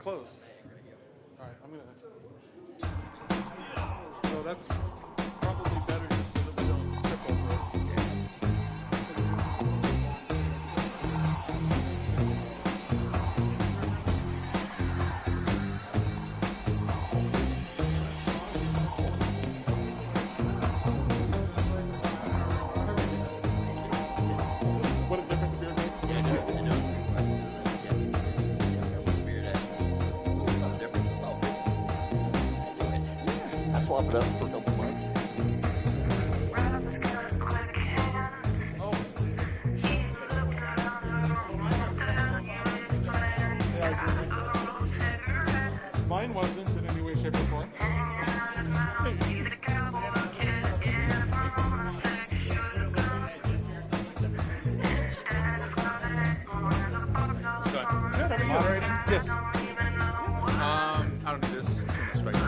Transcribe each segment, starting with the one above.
Close. All right, I'm going to... So that's probably better just so that we don't trip over it. What a difference a beer makes. Swap it up for a couple months. Mine wasn't in any way, shape, or form. Moderating? Yes. I don't do this. I'm going to strike this.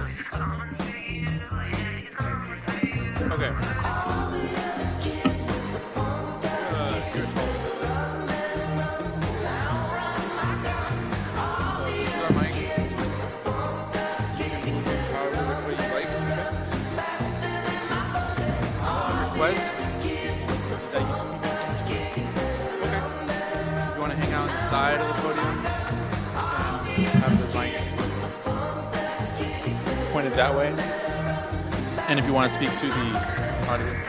Okay. So this is our mic. You can move it however which way you like. Request is that you speak into. Okay. If you want to hang out on the side of the podium, have the mic pointed that way. And if you want to speak to the audience,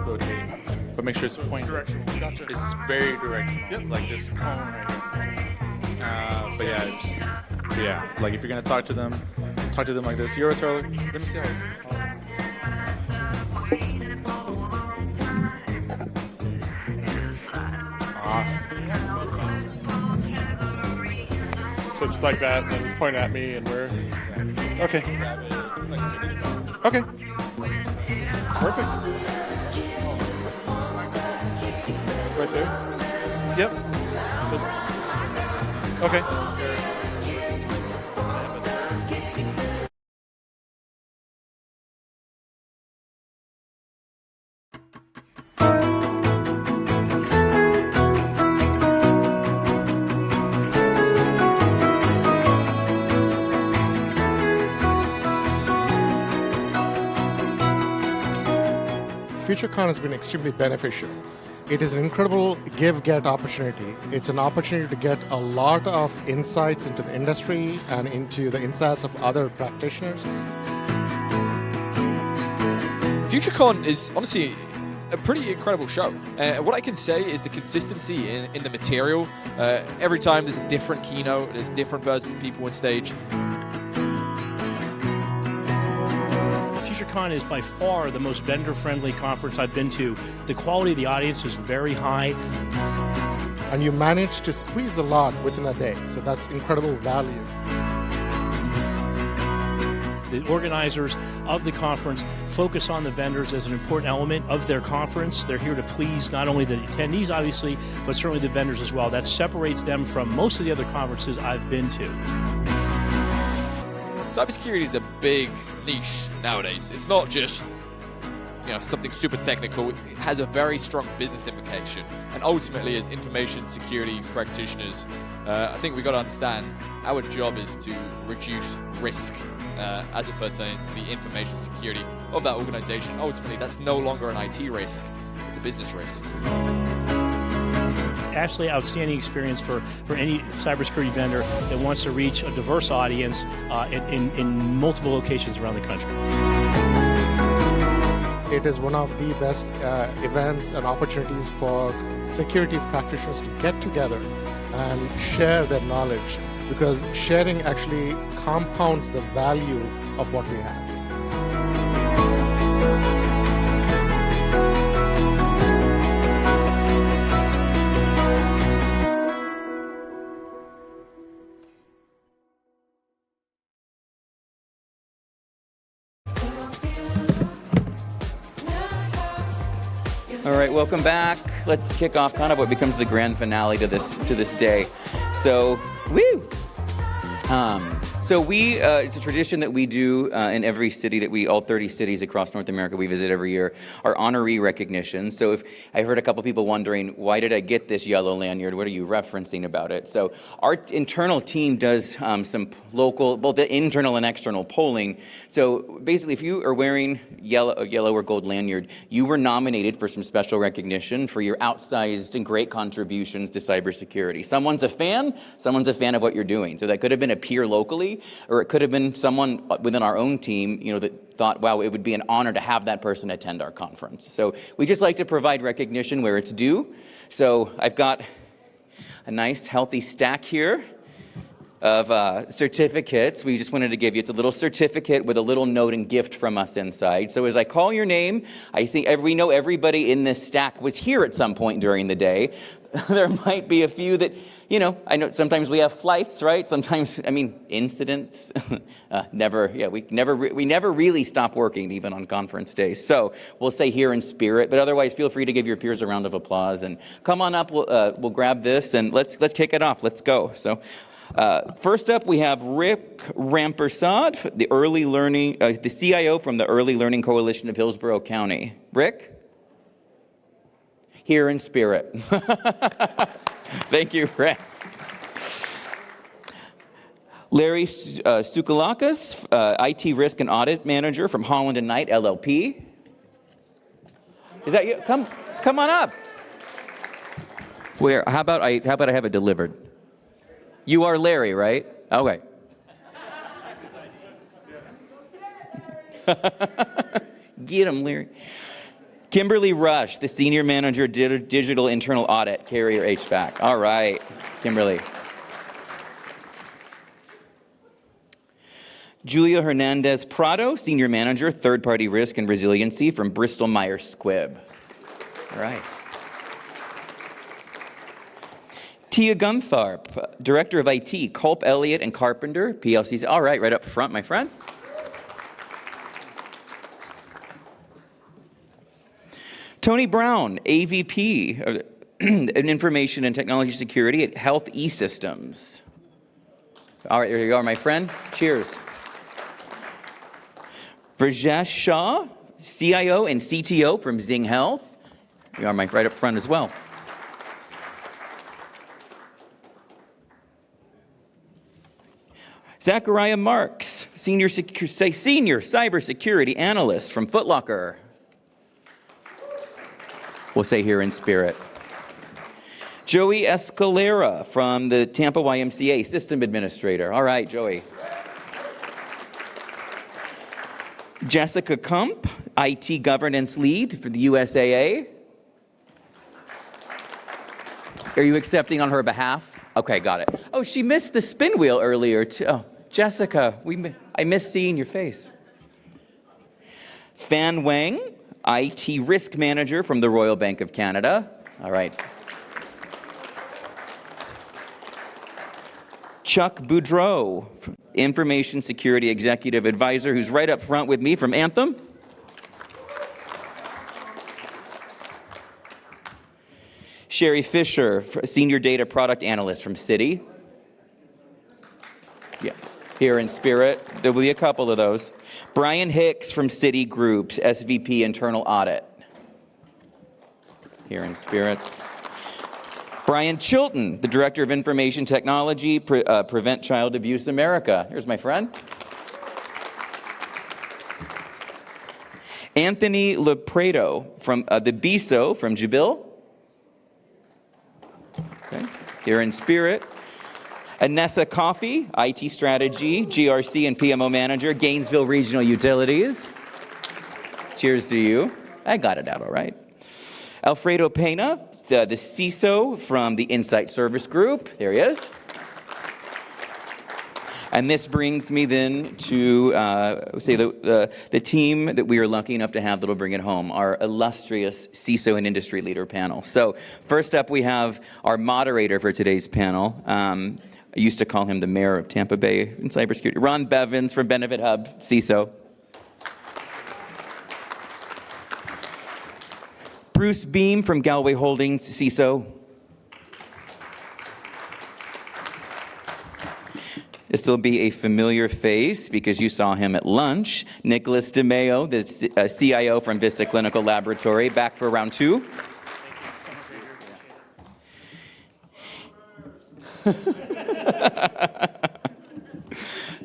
rotate. But make sure it's pointed. Directional. Gotcha. It's very directional. Yep. It's like this cone right here. But yeah, like if you're going to talk to them like this. You're a Charlie. Let me see how. So just like that, and then just point at me, and we're okay. Okay. Perfect. Right there. Yep. Okay. FutureCon has been extremely beneficial. It is an incredible give-get opportunity. It's an opportunity to get a lot of insights into the industry and into the insights of other practitioners. FutureCon is honestly a pretty incredible show. What I can say is the consistency in the material. Every time there's a different keynote, there's different people on stage. FutureCon is by far the most vendor-friendly conference I've been to. The quality of the audience is very high. And you manage to squeeze a lot within a day, so that's incredible value. The organizers of the conference focus on the vendors as an important element of their conference. They're here to please not only the attendees, obviously, but certainly the vendors as well. That separates them from most of the other conferences I've been to. Cybersecurity is a big niche nowadays. It's not just something super technical. It has a very strong business implication. And ultimately, as information security practitioners, I think we've got to understand our job is to reduce risk as it pertains to the information security of that organization. Ultimately, that's no longer an IT risk. It's a business risk. Absolutely outstanding experience for any cybersecurity vendor that wants to reach a diverse audience in multiple locations around the country. It is one of the best events and opportunities for security practitioners to get together and share their knowledge, because sharing actually compounds the value of what we have. All right, welcome back. Let's kick off kind of what becomes the grand finale to this day. So, woo! So it's a tradition that we do in every city all 30 cities across North America we visit every year, our honoree recognition. So if I heard a couple people wondering, why did I get this yellow lanyard? What are you referencing about it? So our internal team does some local, both the internal and external polling. So basically, if you are wearing a yellow or gold lanyard, you were nominated for some special recognition for your outsized and great contributions to cybersecurity. Someone's a fan of what you're doing. So that could have been a peer locally, or it could have been someone within our own team, that thought, wow, it would be an honor to have that person attend our conference. So we just like to provide recognition where it's due. So I've got a nice healthy stack here of certificates. We just wanted to give you, it's a little certificate with a little note and gift from us inside. So as I call your name, I think we know everybody in this stack was here at some point during the day. There might be a few that, I know sometimes we have flights, right? Sometimes, incidents. We never really stop working, even on conference days. So we'll say here in spirit, but otherwise feel free to give your peers a round of applause and come on up. We'll grab this and let's kick it off. Let's go. So first up, we have Rick Rampersad, the CIO from the Early Learning Coalition of Hillsborough County. Rick? Here in spirit. Thank you, Rick. Larry Soukalakas, IT Risk and Audit Manager from Holland & Knight LLP. Is that you? Come on up. Where? How about I have it delivered? You are Larry, right? Okay. Get him, Larry. Kimberly Rush, the Senior Manager, Digital Internal Audit, Carrier HVAC. All right, Kimberly. Julia Hernandez Prado, Senior Manager, Third Party Risk and Resiliency from Bristol Myers Squibb. All right. Tia Guntharp, Director of IT, Culp Elliott and Carpenter, PLCs. All right, right up front, my friend. Tony Brown, AVP in Information and Technology Security at Health eSystems. All right, here you are, my friend. Cheers. Rajesh Shah, CIO and CTO from Zing Health. You are right up front as well. Zachariah Marks, Senior Cybersecurity Analyst from Foot Locker. We'll say here in spirit. Joey Escalera from the Tampa YMCA, System Administrator. All right, Joey. Jessica Kump, IT Governance Lead for the USAA. Are you accepting on her behalf? Okay, got it. Oh, she missed the spin wheel earlier, too. Oh, Jessica, I missed seeing your face. Fan Wang, IT Risk Manager from the Royal Bank of Canada. All right. Chuck Boudreau, Information Security Executive Advisor, who's right up front with me from Anthem. Sherry Fisher, Senior Data Product Analyst from Citi. Yeah, here in spirit. There will be a couple of those. Brian Hicks from Citigroup's SVP Internal Audit. Here in spirit. Brian Chilton, the Director of Information Technology, Prevent Child Abuse America. Here's my friend. Anthony Lepredo from the BISO from Jubil. Okay. Here in spirit. Anessa Coffey, IT Strategy, GRC and PMO Manager, Gainesville Regional Utilities. Cheers to you. I got it out all right. Alfredo Pena, the CISO from the Insight Service Group. There he is. And this brings me then to, the team that we are lucky enough to have that will bring it home, our illustrious CISO and Industry Leader panel. So first up, we have our moderator for today's panel. I used to call him the mayor of Tampa Bay in cybersecurity. Ron Bevans from BenefitHub, CISO. Bruce Beam from Galway Holdings, CISO. This will be a familiar face because you saw him at lunch. Nicholas DeMeo, the CIO from Vista Clinical Laboratory, back for round 2.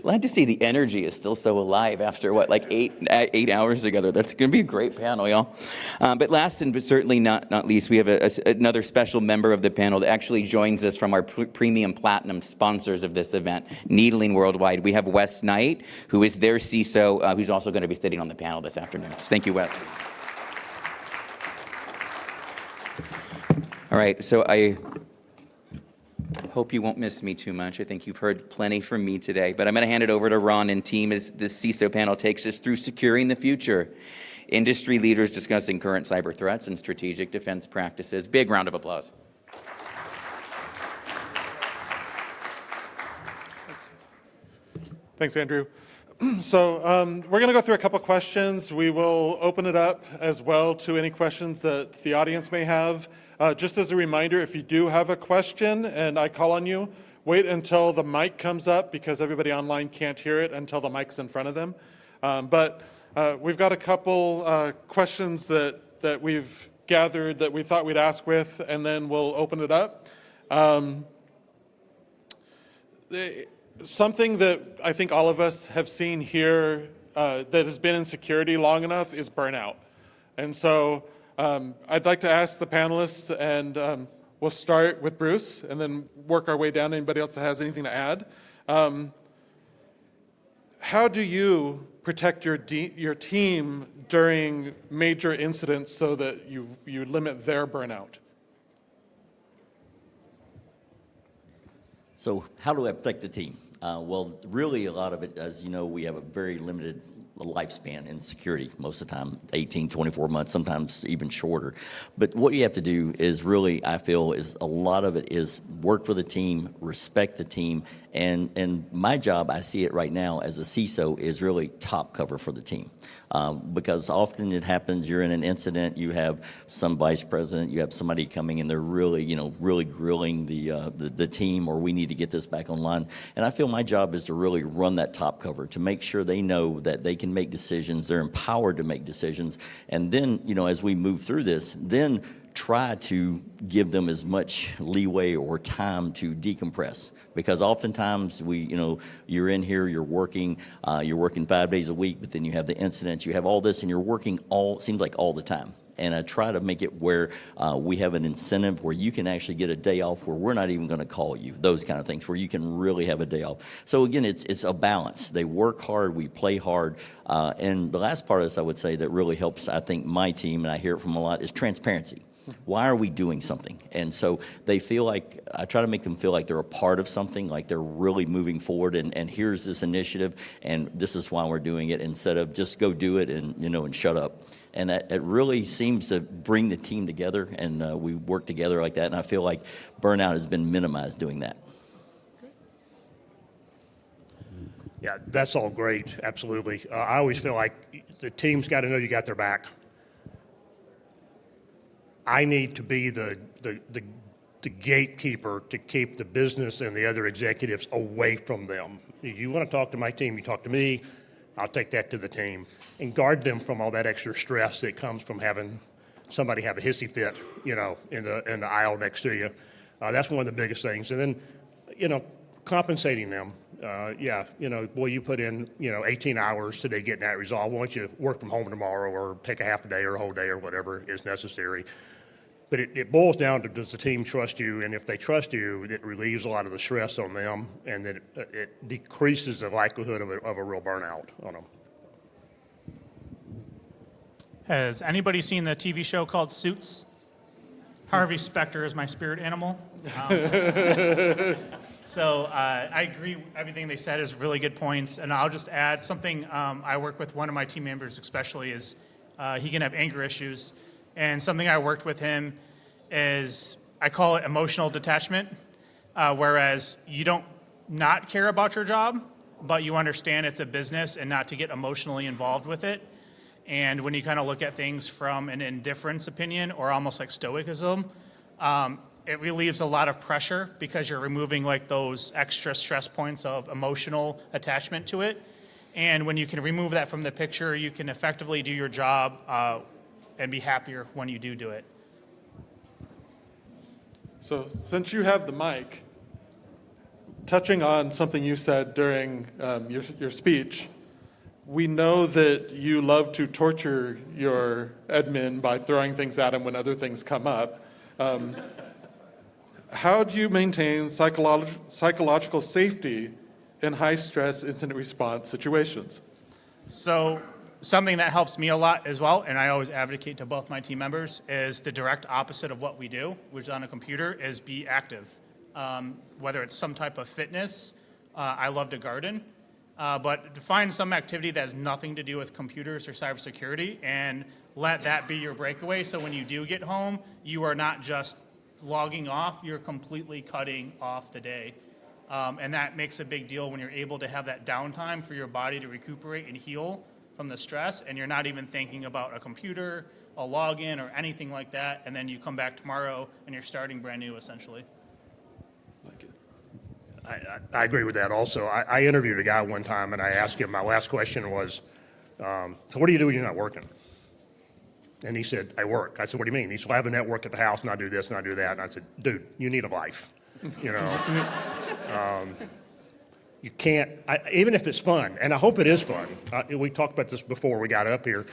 Glad to see the energy is still so alive after, what, like eight hours together. That's going to be a great panel, y'all. But last and certainly not least, we have another special member of the panel that actually joins us from our premium platinum sponsors of this event, Needling Worldwide. We have Wes Knight, who is their CISO, who's also going to be sitting on the panel this afternoon. So thank you, Wes. All right, so I hope you won't miss me too much. I think you've heard plenty from me today, but I'm going to hand it over to Ron and team as the CISO panel takes us through securing the future. Industry leaders discussing current cyber threats and strategic defense practices. Big round of applause. Thanks, Andrew. So we're going to go through a couple questions. We will open it up as well to any questions that the audience may have. Just as a reminder, if you do have a question and I call on you, wait until the mic comes up because everybody online can't hear it until the mic's in front of them. But we've got a couple questions that we've gathered that we thought we'd ask with, and then we'll open it up. Something that I think all of us have seen here that has been in security long enough is burnout. And so I'd like to ask the panelists, and we'll start with Bruce and then work our way down to anybody else that has anything to add. How do you protect your team during major incidents so that you limit their burnout? So how do I protect the team? Well, really a lot of it, as you know, we have a very limited lifespan in security most of the time, 18, 24 months, sometimes even shorter. But what you have to do is really, I feel, is a lot of it is work for the team, respect the team, and my job, I see it right now as a CISO, is really top cover for the team. Because often it happens, you're in an incident, you have some vice president, you have somebody coming and they're really, really grilling the team, or we need to get this back online. And I feel my job is to really run that top cover, to make sure they know that they can make decisions, they're empowered to make decisions. And then, as we move through this, then try to give them as much leeway or time to decompress. Because oftentimes you're in here, you're working 5 days a week, but then you have the incidents, you have all this, and you're working seems like all the time. And I try to make it where we have an incentive where you can actually get a day off where we're not even going to call you, those kind of things, where you can really have a day off. So again, it's a balance. They work hard, we play hard. And the last part of this I would say that really helps, I think, my team, and I hear it from a lot, is transparency. Why are we doing something? And so they feel like, I try to make them feel like they're a part of something, like they're really moving forward, and here's this initiative, and this is why we're doing it, instead of just go do it and shut up. And that it really seems to bring the team together, and we work together like that, and I feel like burnout has been minimized doing that. Yeah, that's all great, absolutely. I always feel like the team's got to know you got their back. I need to be the gatekeeper to keep the business and the other executives away from them. If you want to talk to my team, you talk to me, I'll take that to the team and guard them from all that extra stress that comes from having somebody have a hissy fit, in the aisle next to you. That's one of the biggest things. And then, compensating them. Boy, you put in, 18 hours today getting that resolved. Why don't you work from home tomorrow or take a half a day or a whole day or whatever is necessary. But it boils down to, does the team trust you? And if they trust you, it relieves a lot of the stress on them, and then it decreases the likelihood of a real burnout on them. Has anybody seen the TV show called Suits? Harvey Specter is my spirit animal. So I agree, everything they said is really good points, and I'll just add something. I work with one of my team members especially is he can have anger issues, and something I worked with him is, I call it emotional detachment, whereas you don't not care about your job, but you understand it's a business and not to get emotionally involved with it. And when you kind of look at things from an indifference opinion or almost like stoicism, it relieves a lot of pressure because you're removing like those extra stress points of emotional attachment to it. And when you can remove that from the picture, you can effectively do your job and be happier when you do it. So since you have the mic, touching on something you said during your speech, we know that you love to torture your admin by throwing things at them when other things come up. How do you maintain psychological safety in high-stress incident response situations? So something that helps me a lot as well, and I always advocate to both my team members, is the direct opposite of what we do, which on a computer is be active. Whether it's some type of fitness, I love to garden, but to find some activity that has nothing to do with computers or cybersecurity and let that be your breakaway. So when you do get home, you are not just logging off, you're completely cutting off the day. And that makes a big deal when you're able to have that downtime for your body to recuperate and heal from the stress, and you're not even thinking about a computer, a login, or anything like that, and then you come back tomorrow and you're starting brand new, essentially. I agree with that also. I interviewed a guy one time, and I asked him, my last question was, so what do you do when you're not working? And he said, I work. I said, what do you mean? He said, I have a network at the house, and I do this, and I do that. And I said, dude, you need a life, you know. You can't, even if it's fun, and I hope it is fun. We talked about this before we got up here.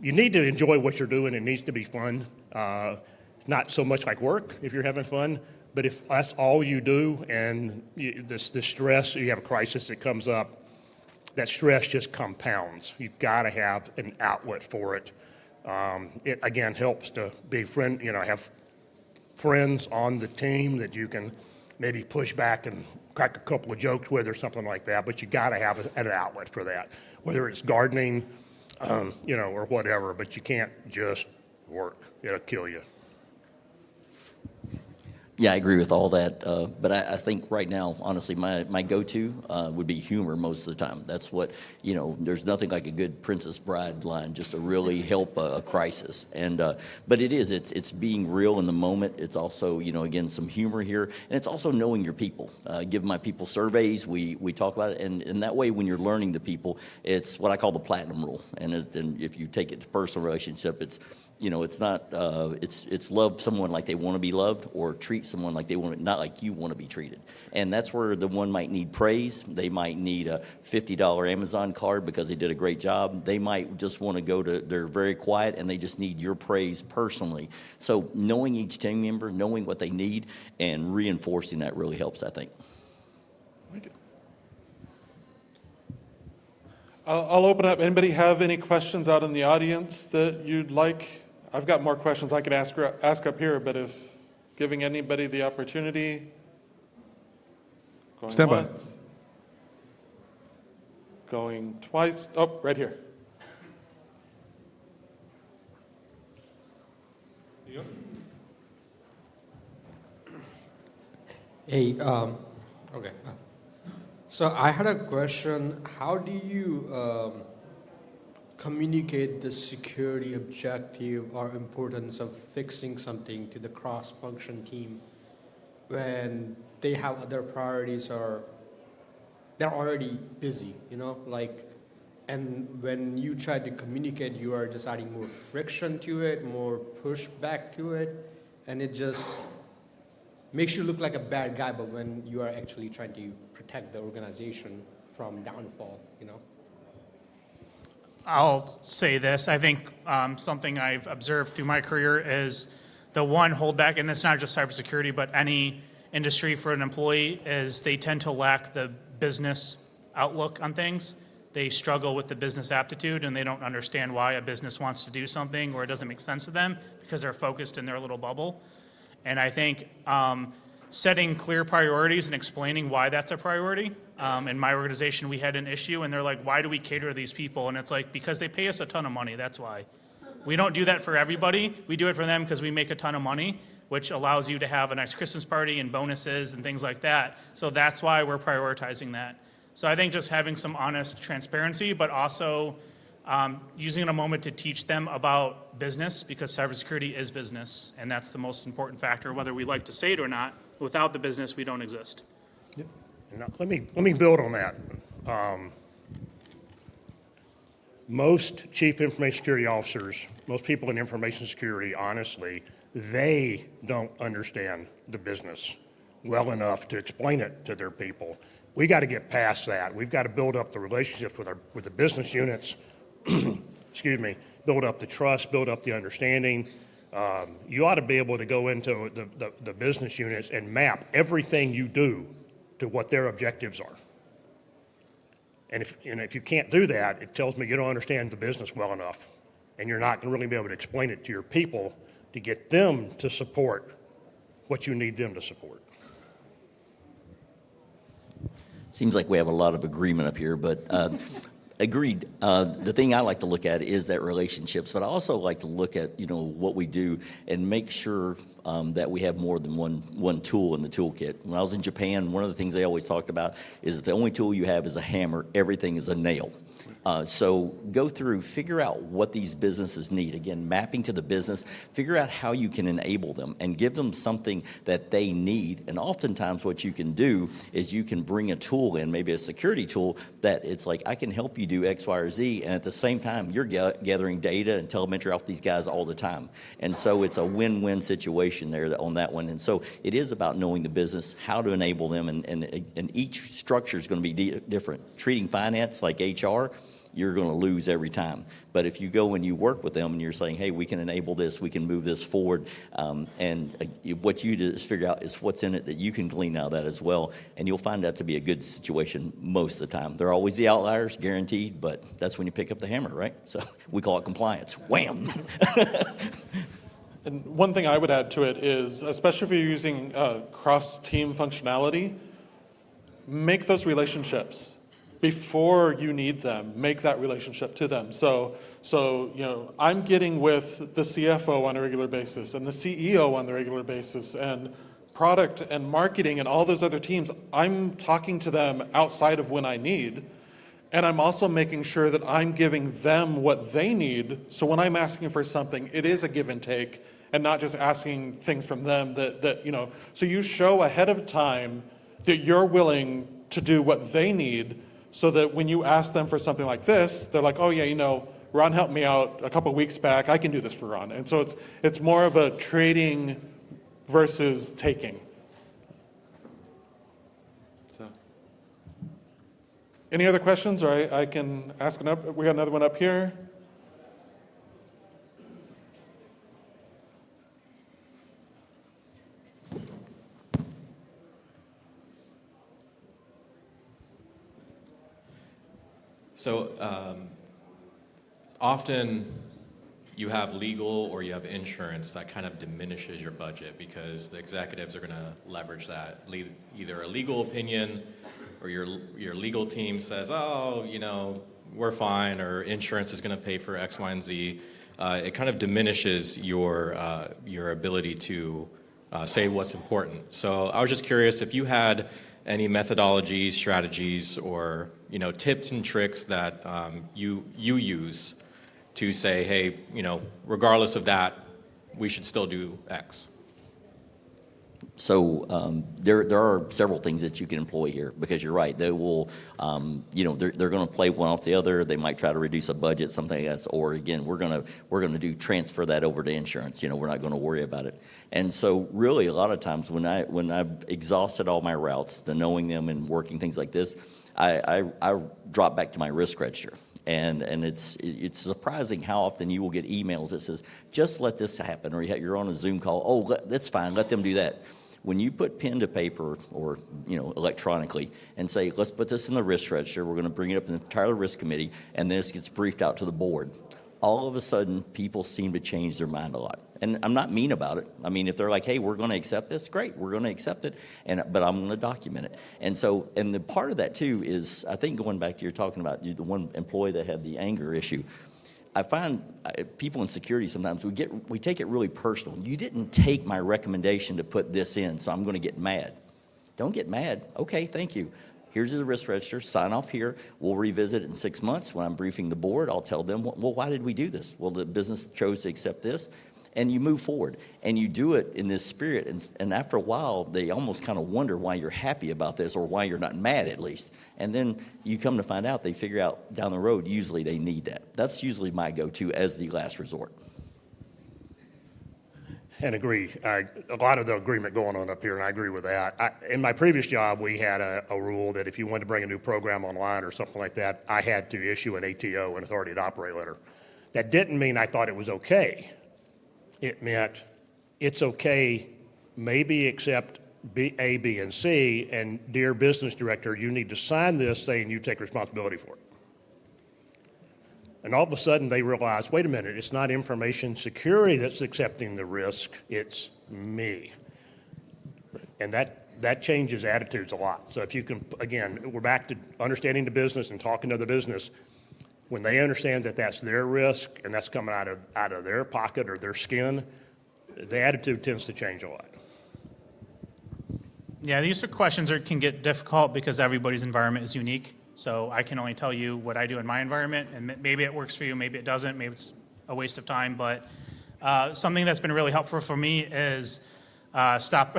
You need to enjoy what you're doing. It needs to be fun. It's not so much like work if you're having fun, but if that's all you do and the stress, you have a crisis that comes up, that stress just compounds. You've got to have an outlet for it. It, again, helps to be have friends on the team that you can maybe push back and crack a couple of jokes with or something like that, but you got to have an outlet for that, whether it's gardening, or whatever, but you can't just work. It'll kill you. Yeah, I agree with all that, but I think right now, honestly, my go-to would be humor most of the time. That's what, there's nothing like a good Princess Bride line just to really help a crisis. And but it's being real in the moment. It's also, again, some humor here, and it's also knowing your people. Give my people surveys. We talk about it, and that way, when you're learning the people, it's what I call the platinum rule. And if you take it to personal relationship, it's it's not, it's love someone like they want to be loved, or treat someone like they want to, not like you want to be treated. And that's where the one might need praise. They might need a $50 Amazon card because they did a great job. They might just want to they're very quiet and they just need your praise personally. So knowing each team member, knowing what they need, and reinforcing that really helps, I think. I'll open up. Anybody have any questions out in the audience that you'd like? I've got more questions I could ask up here, but if giving anybody the opportunity. Going Stand by. once. Going twice. Oh, right here. You go. Hey, okay. So I had a question. How do you communicate the security objective or importance of fixing something to the cross-function team when they have other priorities or they're already busy, and when you try to communicate, you are just adding more friction to it, more pushback to it, and it just makes you look like a bad guy, but when you are actually trying to protect the organization from downfall, I'll say this. I think something I've observed through my career is the one holdback, and it's not just cybersecurity, but any industry for an employee, is they tend to lack the business outlook on things. They struggle with the business aptitude, and they don't understand why a business wants to do something, or it doesn't make sense to them because they're focused in their little bubble. And I think setting clear priorities and explaining why that's a priority. In my organization, we had an issue, and they're like, why do we cater to these people? And it's like, because they pay us a ton of money, that's why. We don't do that for everybody. We do it for them because we make a ton of money, which allows you to have a nice Christmas party and bonuses and things like that. So that's why we're prioritizing that. So I think just having some honest transparency, but also using a moment to teach them about business, because cybersecurity is business, and that's the most important factor, whether we like to say it or not. Without the business, we don't exist. And let me build on that. Most chief information security officers, most people in information security, honestly, they don't understand the business well enough to explain it to their people. We got to get past that. We've got to build up the relationships with the business units, excuse me, build up the trust, build up the understanding. You ought to be able to go into the business units and map everything you do to what their objectives are. And if you can't do that, it tells me you don't understand the business well enough, and you're not going to really be able to explain it to your people to get them to support what you need them to support. Seems like we have a lot of agreement up here, but agreed. The thing I like to look at is that relationships, but I also like to look at, what we do and make sure that we have more than one tool in the toolkit. When I was in Japan, one of the things they always talked about is if the only tool you have is a hammer, everything is a nail. So go through, figure out what these businesses need. Again, mapping to the business, figure out how you can enable them and give them something that they need. And oftentimes what you can do is you can bring a tool in, maybe a security tool, that it's like, I can help you do X, Y, or Z. And at the same time, you're gathering data and telemetry off these guys all the time. And so it's a win-win situation there on that one. And so it is about knowing the business, how to enable them, and each structure is going to be different. Treating finance like HR, you're going to lose every time. But if you go and you work with them and you're saying, hey, we can enable this, we can move this forward, and what you do is figure out is what's in it that you can glean out of that as well, and you'll find that to be a good situation most of the time. There are always the outliers, guaranteed, but that's when you pick up the hammer, right? So we call it compliance. Wham! And one thing I would add to it is, especially if you're using cross-team functionality, make those relationships. Before you need them, make that relationship to them. So I'm getting with the CFO on a regular basis and the CEO on the regular basis and product and marketing and all those other teams. I'm talking to them outside of when I need. And I'm also making sure that I'm giving them what they need. So when I'm asking for something, it is a give and take and not just asking things from them so you show ahead of time that you're willing to do what they need, so that when you ask them for something like this, they're like, oh yeah, Ron helped me out a couple weeks back, I can do this for Ron. And so it's more of a trading versus taking. So, any other questions, or I can ask we got another one up here. So often you have legal or you have insurance that kind of diminishes your budget because the executives are going to leverage that. Either a legal opinion or your legal team says, oh, we're fine, or insurance is going to pay for X, Y, and Z. It kind of diminishes your ability to say what's important. So I was just curious if you had any methodologies, strategies, or tips and tricks that you use to say, hey, regardless of that, we should still do X. So there are several things that you can employ here, because you're right. They will, they're going to play one off the other. They might try to reduce a budget, something like that. Or again, we're going to transfer that over to insurance. We're not going to worry about it. And so really, a lot of times when I've exhausted all my routes, the knowing them and working things like this, I drop back to my risk register. And it's surprising how often you will get emails that says, just let this happen, or you're on a Zoom call, oh, that's fine, let them do that. When you put pen to paper or electronically and say, let's put this in the risk register, we're going to bring it up in the entire risk committee, and this gets briefed out to the board, all of a sudden people seem to change their mind a lot. And I'm not mean about it. I mean, if they're like, hey, we're going to accept this, great, we're going to accept it, but I'm going to document it. And so, and the part of that too is, I think going back to you're talking about the one employee that had the anger issue, I find people in security sometimes, we take it really personal. You didn't take my recommendation to put this in, so I'm going to get mad. Don't get mad. Okay, thank you. Here's the risk register, sign off here. We'll revisit it in 6 months. When I'm briefing the board, I'll tell them, well, why did we do this? Well, the business chose to accept this. And you move forward. And you do it in this spirit. And after a while, they almost kind of wonder why you're happy about this or why you're not mad at least. And then you come to find out, they figure out down the road, usually they need that. That's usually my go-to as the last resort. And agree. A lot of the agreement going on up here, and I agree with that. In my previous job, we had a rule that if you wanted to bring a new program online or something like that, I had to issue an ATO, an authority to operate letter. That didn't mean I thought it was okay. It meant it's okay, maybe except A, B, and C, and dear business director, you need to sign this saying you take responsibility for it. And all of a sudden they realize, wait a minute, it's not information security that's accepting the risk, it's me. And that changes attitudes a lot. So if you can, again, we're back to understanding the business and talking to the business. When they understand that that's their risk and that's coming out of their pocket or their skin, the attitude tends to change a lot. Yeah, these are questions that can get difficult because everybody's environment is unique. So I can only tell you what I do in my environment, and maybe it works for you, maybe it doesn't, maybe it's a waste of time. But something that's been really helpful for me is stop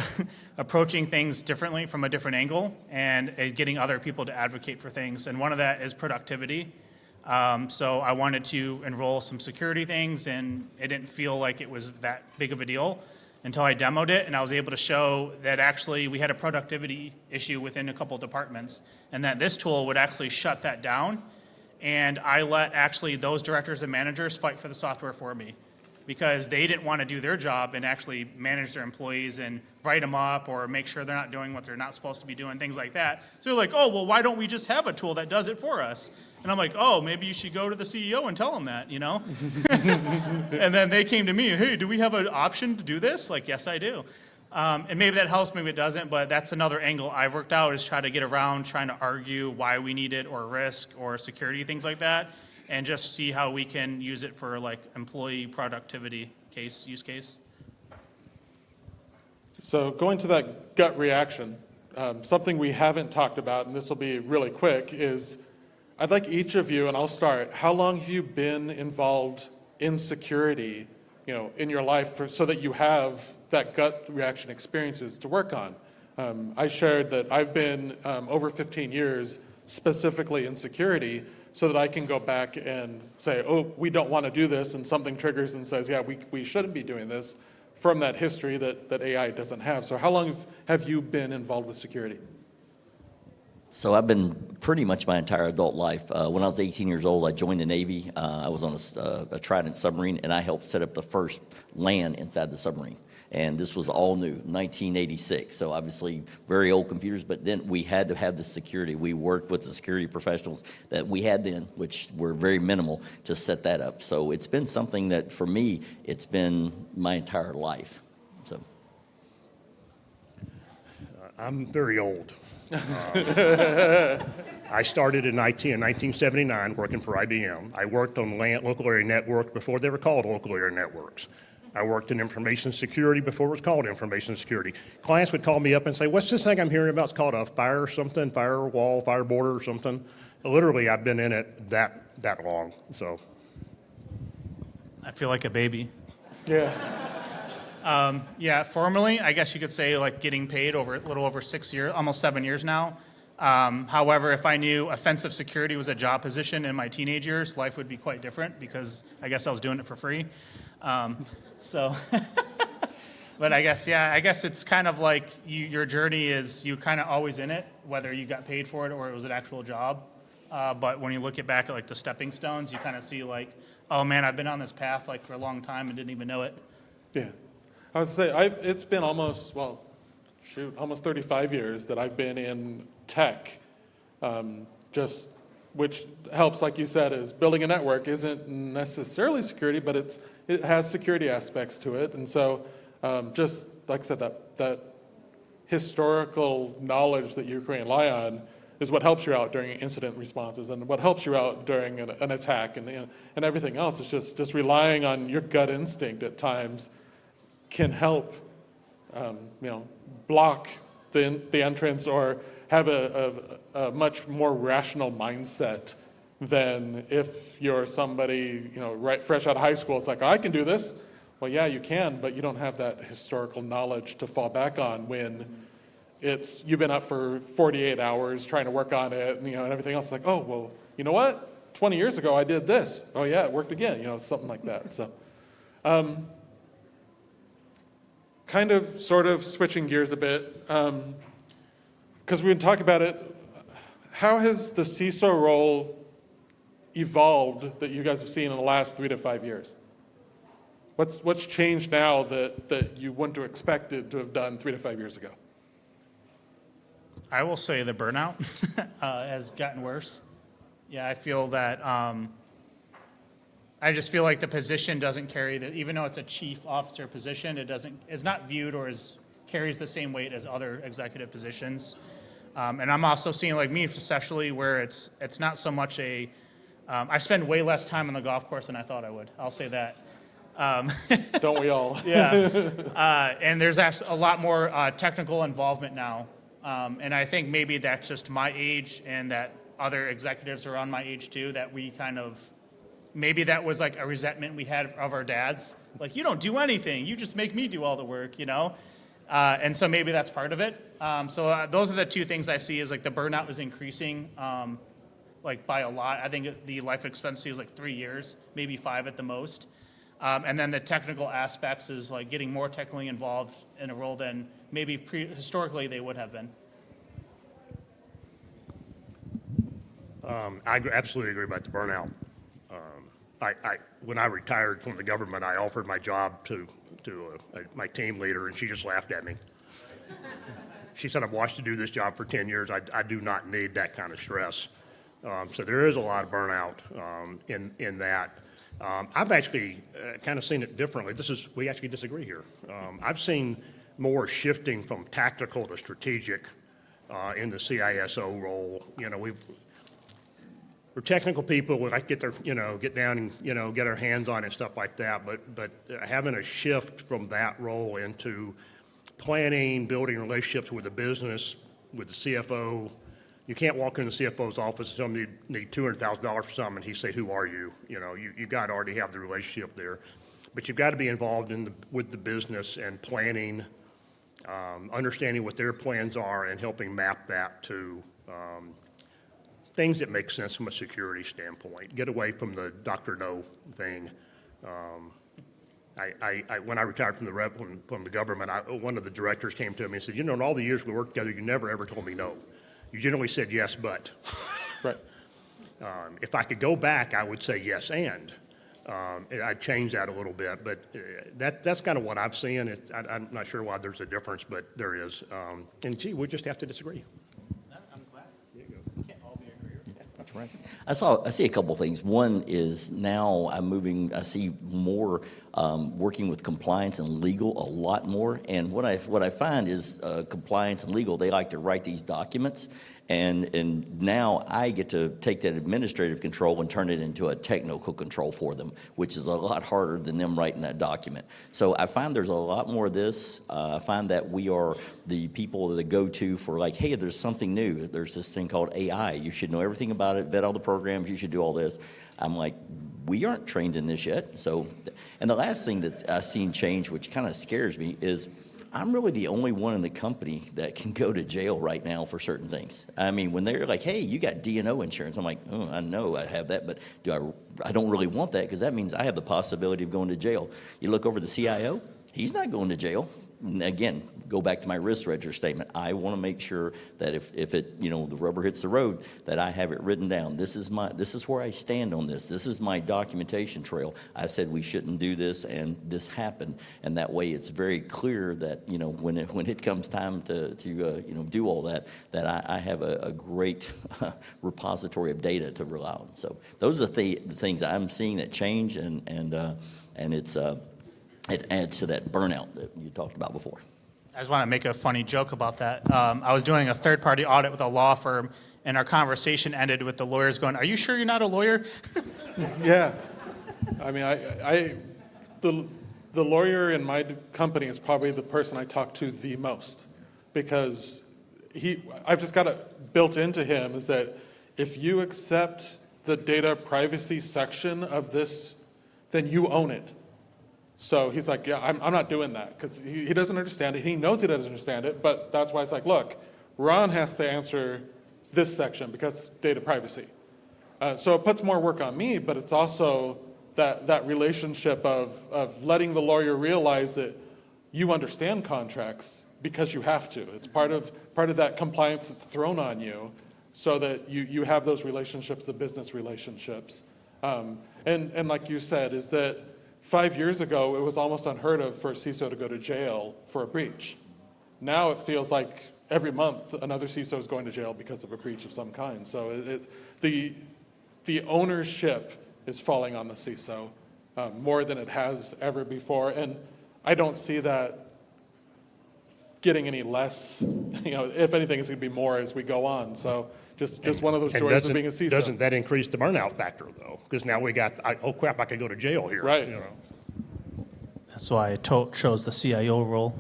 approaching things differently from a different angle and getting other people to advocate for things. And one of that is productivity. So I wanted to enroll some security things, and it didn't feel like it was that big of a deal until I demoed it, and I was able to show that actually we had a productivity issue within a couple of departments, and that this tool would actually shut that down. And I let actually those directors and managers fight for the software for me, because they didn't want to do their job and actually manage their employees and write them up or make sure they're not doing what they're not supposed to be doing, things like that. So they're like, oh, well, why don't we just have a tool that does it for us? And I'm like, oh, maybe you should go to the CEO and tell him that, you know? And then they came to me, hey, do we have an option to do this? Like, yes, I do. And maybe that helps, maybe it doesn't, but that's another angle I've worked out, is try to get around trying to argue why we need it, or risk or security, things like that, and just see how we can use it for like employee productivity use case. So going to that gut reaction, something we haven't talked about, and this will be really quick, is I'd like each of you, and I'll start, how long have you been involved in security, in your life, so that you have that gut reaction experiences to work on? I shared that I've been over 15 years specifically in security, so that I can go back and say, oh, we don't want to do this, and something triggers and says, yeah, we shouldn't be doing this, from that history that AI doesn't have. So how long have you been involved with security? So I've been pretty much my entire adult life. When I was 18 years old, I joined the Navy. I was on a Trident submarine, and I helped set up the first LAN inside the submarine. And this was all new, 1986. So obviously very old computers, but then we had to have the security. We worked with the security professionals that we had then, which were very minimal, to set that up. So it's been something that, for me, it's been my entire life. So I'm very old. I started in 1979 working for IBM. I worked on local area networks before they were called local area networks. I worked in information security before it was called information security. Clients would call me up and say, what's this thing I'm hearing about? It's called a firewall, fireboarder or something. Literally, I've been in it that long. So I feel like a baby. Yeah. Yeah, formally, I guess you could say like getting paid over a little over 6 years, almost 7 years now. However, if I knew offensive security was a job position in my teenage years, life would be quite different, because I guess I was doing it for free. But I guess it's kind of like your journey is, you kind of always in it, whether you got paid for it or it was an actual job. But when you look back at like the stepping stones, you kind of see like, oh man, I've been on this path like for a long time and didn't even know it. Yeah. I would say it's been almost 35 years that I've been in tech, which helps, like you said, is building a network isn't necessarily security, but it has security aspects to it. And so just like I said, that historical knowledge that you can rely on is what helps you out during incident responses, and what helps you out during an attack, and everything else is just relying on your gut instinct at times can help block the entrance, or have a a much more rational mindset than if you're somebody, right fresh out of high school. It's like, I can do this. Well, yeah, you can, but you don't have that historical knowledge to fall back on when you've been up for 48 hours trying to work on it, and everything else. It's like, oh, well, you know what? 20 years ago, I did this. Oh, yeah, it worked again, something like that. So kind of sort of switching gears a bit, because we've been talking about it. How has the CISO role evolved that you guys have seen in the last 3 to 5 years? What's changed now that you wouldn't have expected to have done 3 to 5 years ago? I will say the burnout has gotten worse. Yeah, I feel that, I just feel like the position doesn't carry even though it's a chief officer position, it's not viewed or carries the same weight as other executive positions. And I'm also seeing, like me especially, where it's not so much I spend way less time on the golf course than I thought I would. I'll say that. Don't we all? Yeah. And there's actually a lot more technical involvement now. And I think maybe that's just my age and that other executives are on my age too, that we maybe that was like a resentment we had of our dads. Like, you don't do anything. You just make me do all the work, And so maybe that's part of it. So those are the two things I see is like the burnout is increasing like by a lot. I think the life expectancy is like 3 years, maybe 5 at the most. And then the technical aspects is like getting more technically involved in a role than maybe historically they would have been. I absolutely agree about the burnout. When I retired from the government, I offered my job to my team leader, and she just laughed at me. She said, I've watched you do this job for 10 years. I do not need that kind of stress. So there is a lot of burnout in that. I've actually kind of seen it differently. We actually disagree here. I've seen more shifting from tactical to strategic in the CISO role. We're technical people. We like to get down and get our hands on it and stuff like that. But having a shift from that role into planning, building relationships with the business, with the CFO. You can't walk into the CFO's office and tell him you need $200,000 for something, and he say, "Who are you?" You got to already have the relationship there, but you've got to be involved with the business and planning, understanding what their plans are, and helping map that to things that make sense from a security standpoint. Get away from the Dr. No thing. When I retired from the government, one of the directors came to me and said, "In all the years we worked together, you never ever told me no. You generally said yes, but." Right. If I could go back, I would say yes, and I'd change that a little bit. But that's kind of what I've seen. I'm not sure why there's a difference, but there is. And gee, we just have to disagree. I'm glad. There you go. We can't all be agreeable. Yeah, that's right. I see a couple things. One is now I see more working with compliance and legal a lot more. And what I find is compliance and legal, they like to write these documents. And now I get to take that administrative control and turn it into a technical control for them, which is a lot harder than them writing that document. So I find there's a lot more of this. I find that we are the people that go to for like, hey, there's something new. There's this thing called AI. You should know everything about it, vet all the programs. You should do all this. I'm like, we aren't trained in this yet. So, and the last thing that I've seen change, which kind of scares me, is I'm really the only one in the company that can go to jail right now for certain things. I mean, when they're like, hey, you got D&O insurance, I'm like, oh, I know I have that, but I don't really want that because that means I have the possibility of going to jail. You look over the CIO, he's not going to jail. Again, go back to my risk register statement. I want to make sure that if it, the rubber hits the road, that I have it written down. This is where I stand on this. This is my documentation trail. I said we shouldn't do this, and this happened, and that way it's very clear that when it comes time to do all that I have a great repository of data to rely on. So those are the things I'm seeing that change, and it's. It adds to that burnout that you talked about before. I just want to make a funny joke about that. I was doing a third-party audit with a law firm, and our conversation ended with the lawyers going, "Are you sure you're not a lawyer?" Yeah. I mean, the lawyer in my company is probably the person I talk to the most because, I've just got it built into him is that if you accept the data privacy section of this, then you own it. So he's like, yeah, I'm not doing that because he doesn't understand it. He knows he doesn't understand it, but that's why it's like, look, Ron has to answer this section because data privacy. So it puts more work on me, but it's also that relationship of letting the lawyer realize that you understand contracts because you have to. It's part of that compliance that's thrown on you so that you have those relationships, the business relationships. And like you said, is that 5 years ago, it was almost unheard of for a CISO to go to jail for a breach. Now it feels like every month another CISO is going to jail because of a breach of some kind. So the ownership is falling on the CISO more than it has ever before. And I don't see that getting any less. If anything, it's going to be more as we go on. So just one of those joys of being a CISO. Doesn't that increase the burnout factor, though? Because now we got, oh crap, I could go to jail here. Right. That's why I chose the CIO role.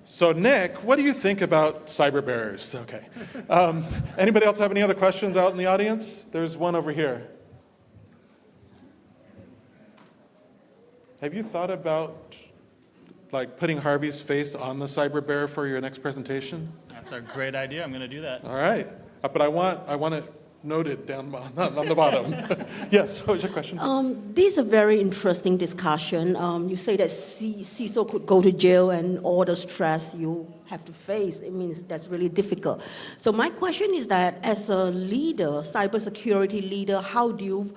So Nick, what do you think about cyber bearers? Okay. Anybody else have any other questions out in the audience? There's one over here. Have you thought about putting Harvey's face on the cyber bearer for your next presentation? That's a great idea. I'm going to do that. All right. But I want it noted down on the bottom. Yes, what was your question? This is a very interesting discussion. You say that CISO could go to jail and all the stress you have to face. It means that's really difficult. So my question is that as a leader, cybersecurity leader, how do you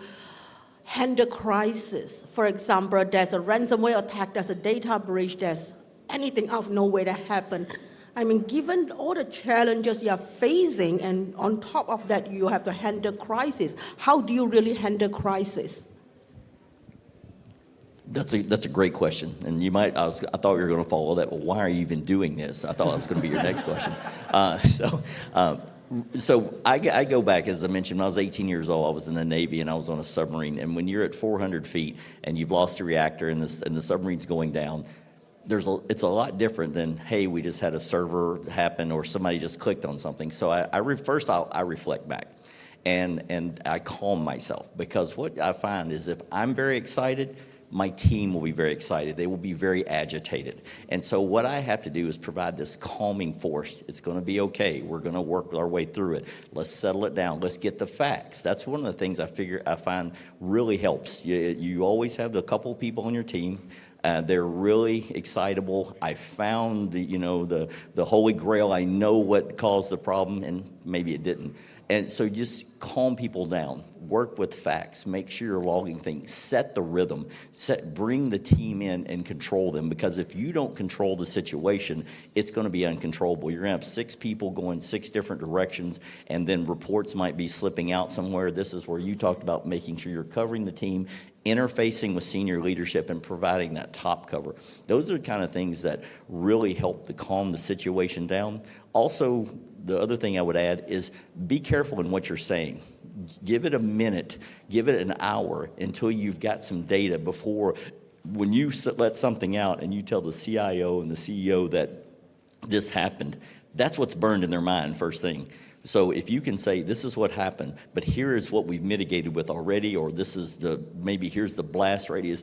handle crisis? For example, there's a ransomware attack, there's a data breach, there's anything out of nowhere that happened. I mean, given all the challenges you are facing, and on top of that, you have to handle crisis. How do you really handle crisis? That's a great question, and I thought we were going to follow that. Well, why are you even doing this? I thought that was going to be your next question. So I go back, as I mentioned, when I was 18 years old, I was in the Navy and I was on a submarine. And when you're at 400 feet and you've lost a reactor and the submarine's going down, it's a lot different than, hey, we just had a server happen or somebody just clicked on something. So I reflect back and I calm myself, because what I find is if I'm very excited, my team will be very excited. They will be very agitated. And so what I have to do is provide this calming force. It's going to be okay. We're going to work our way through it. Let's settle it down. Let's get the facts. That's one of the things I find really helps. You always have a couple of people on your team. They're really excitable. I found the holy grail. I know what caused the problem, and maybe it didn't. And so just calm people down, work with facts, make sure you're logging things, set the rhythm, bring the team in and control them, because if you don't control the situation, it's going to be uncontrollable. You're going to have 6 people going 6 different directions, and then reports might be slipping out somewhere. This is where you talked about making sure you're covering the team, interfacing with senior leadership, and providing that top cover. Those are the kind of things that really help to calm the situation down. Also, the other thing I would add is be careful in what you're saying. Give it a minute, give it an hour until you've got some data before, when you let something out and you tell the CIO and the CEO that this happened, that's what's burned in their mind first thing. So if you can say, this is what happened, but here is what we've mitigated with already, or this is maybe here's the blast radius,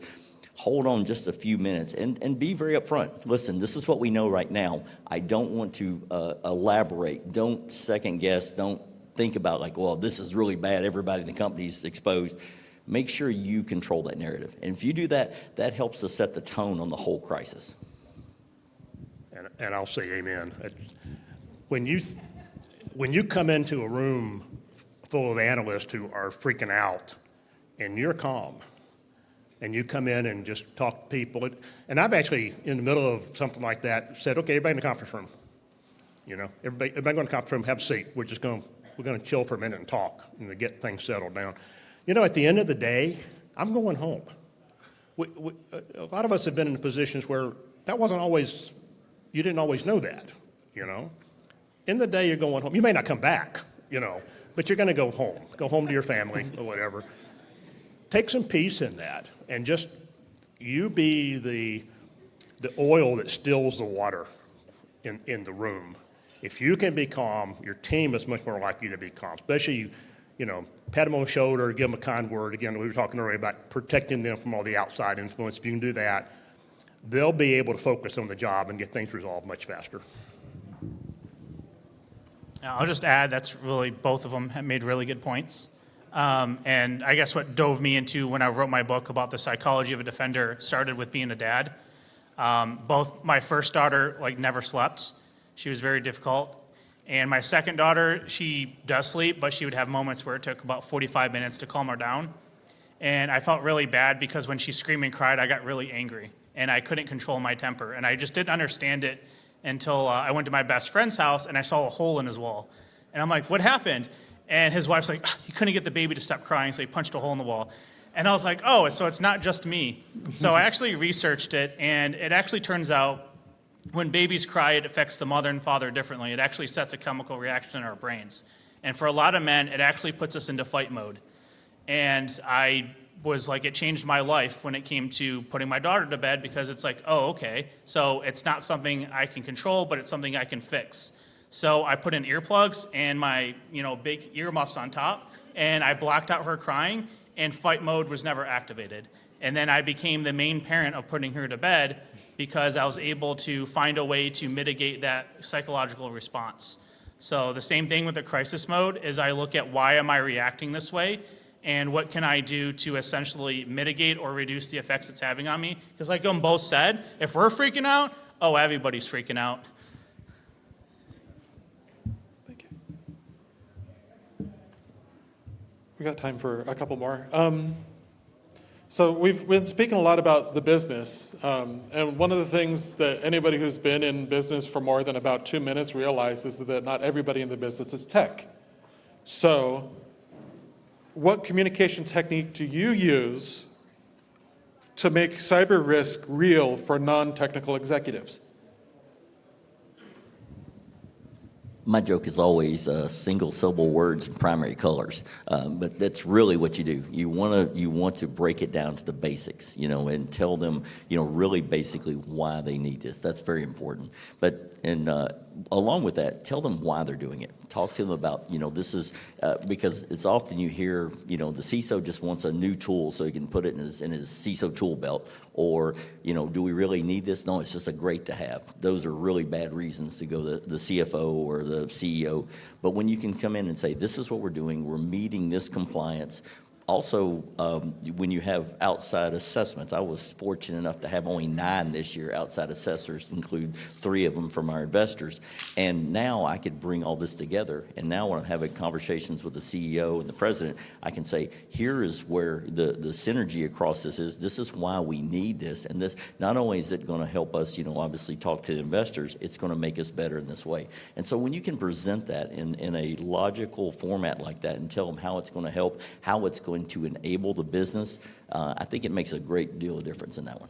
hold on just a few minutes and be very upfront. Listen, this is what we know right now. I don't want to elaborate. Don't second guess. Don't think about well, this is really bad. Everybody in the company is exposed. Make sure you control that narrative. And if you do that, that helps to set the tone on the whole crisis. And I'll say amen. When you come into a room full of analysts who are freaking out and you're calm, and you come in and just talk to people. And I've actually, in the middle of something like that, said, okay, everybody in the conference room. Everybody go in the conference room, have a seat. We're going to chill for a minute and talk and to get things settled down. At the end of the day, I'm going home. A lot of us have been in positions where that wasn't always, you didn't always know that, In the day, you're going home. You may not come back, but you're going to go home to your family or whatever. Take some peace in that, and just you be the oil that stills the water in the room. If you can be calm, your team is much more likely to be calm, especially, you know, pat them on the shoulder, give them a kind word. Again, we were talking earlier about protecting them from all the outside influence. If you can do that, they'll be able to focus on the job and get things resolved much faster. I'll just add, that's really, both of them have made really good points. And I guess what dove me into when I wrote my book about the psychology of a defender started with being a dad. Both my first daughter, like, never slept. She was very difficult. And my second daughter, she does sleep, but she would have moments where it took about 45 minutes to calm her down. And I felt really bad because when she screamed and cried, I got really angry. And I couldn't control my temper. And I just didn't understand it until I went to my best friend's house and I saw a hole in his wall. And I'm like, what happened? And his wife's like, he couldn't get the baby to stop crying, so he punched a hole in the wall. And I was like, oh, so it's not just me. So I actually researched it, and it actually turns out when babies cry, it affects the mother and father differently. It actually sets a chemical reaction in our brains. And for a lot of men, it actually puts us into fight mode. And I was like, it changed my life when it came to putting my daughter to bed, because it's like, oh, okay, so it's not something I can control, but it's something I can fix. So I put in earplugs and my, big earmuffs on top, and I blocked out her crying, and fight mode was never activated. And then I became the main parent of putting her to bed because I was able to find a way to mitigate that psychological response. So the same thing with the crisis mode is I look at why am I reacting this way, and what can I do to essentially mitigate or reduce the effects it's having on me? Because like them both said, if we're freaking out, oh, everybody's freaking out. Thank you. We got time for a couple more. So we've been speaking a lot about the business, and one of the things that anybody who's been in business for more than about 2 minutes realizes is that not everybody in the business is tech. So what communication technique do you use to make cyber risk real for non-technical executives? My joke is always single syllable words and primary colors, but that's really what you do. You want to break it down to the basics, and tell them, really basically why they need this. That's very important. But along with that, tell them why they're doing it. Talk to them about, this is because it's often you hear, the CISO just wants a new tool so he can put it in his CISO tool belt, or do we really need this? No, it's just a great to have. Those are really bad reasons to go to the CFO or the CEO. But when you can come in and say, this is what we're doing, we're meeting this compliance. Also, when you have outside assessments, I was fortunate enough to have only 9 this year outside assessors, include 3 of them from our investors. And now I could bring all this together. And now when I'm having conversations with the CEO and the president, I can say, here is where the synergy across this is. This is why we need this. And this, not only is it going to help us, obviously talk to the investors, it's going to make us better in this way. And so when you can present that in a logical format like that and tell them how it's going to help, how it's going to enable the business, I think it makes a great deal of difference in that one.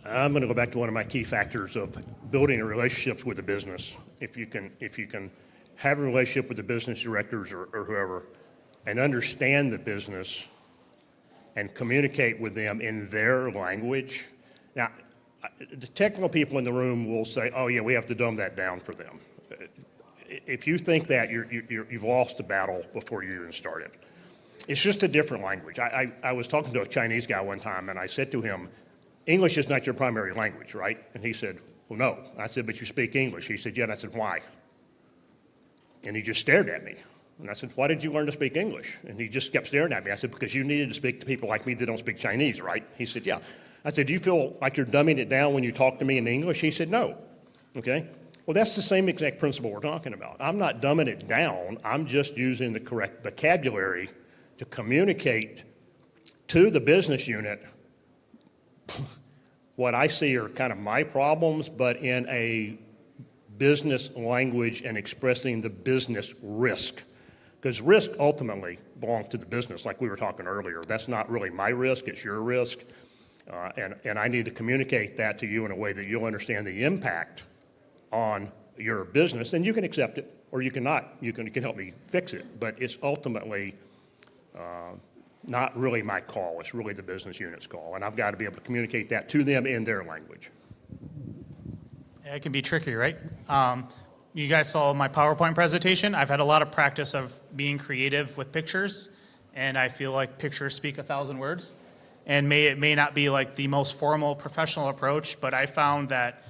I'm going to go back to one of my key factors of building relationships with the business. If you can have a relationship with the business directors or whoever and understand the business and communicate with them in their language. Now, the technical people in the room will say, oh yeah, we have to dumb that down for them. If you think that, you've lost the battle before you even started. It's just a different language. I was talking to a Chinese guy one time, and I said to him, English is not your primary language, right? And he said, well, no. I said, but you speak English. He said, yeah. And I said, why? And he just stared at me. And I said, why did you learn to speak English? And he just kept staring at me. I said, because you needed to speak to people like me that don't speak Chinese, right? He said, yeah. I said, do you feel like you're dumbing it down when you talk to me in English? He said, no. Okay? Well, that's the same exact principle we're talking about. I'm not dumbing it down. I'm just using the correct vocabulary to communicate to the business unit what I see are kind of my problems, but in a business language and expressing the business risk. Because risk ultimately belongs to the business, like we were talking earlier. That's not really my risk, it's your risk. And I need to communicate that to you in a way that you'll understand the impact on your business, and you can accept it, or you cannot. You can help me fix it, but it's ultimately not really my call. It's really the business unit's call. And I've got to be able to communicate that to them in their language. Yeah, it can be tricky, right? You guys saw my PowerPoint presentation. I've had a lot of practice of being creative with pictures, and I feel like pictures speak 1,000 words. And it may not be like the most formal professional approach, but I found that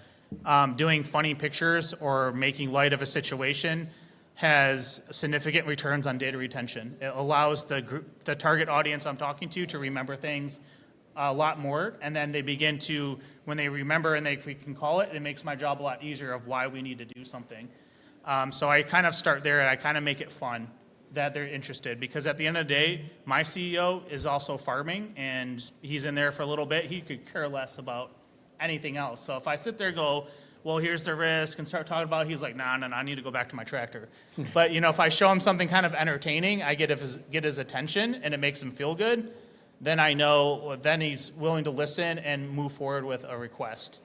doing funny pictures or making light of a situation has significant returns on data retention. It allows the target audience I'm talking to remember things a lot more, and then they begin to, when they remember and we can call it, it makes my job a lot easier of why we need to do something. So I kind of start there, and I kind of make it fun that they're interested, because at the end of the day, my CEO is also farming, and he's in there for a little bit. He could care less about anything else. So if I sit there and go, well, here's the risk, and start talking about it, he's like, nah, I need to go back to my tractor. But if I show him something kind of entertaining, I get his attention, and it makes him feel good, then I know, then he's willing to listen and move forward with a request.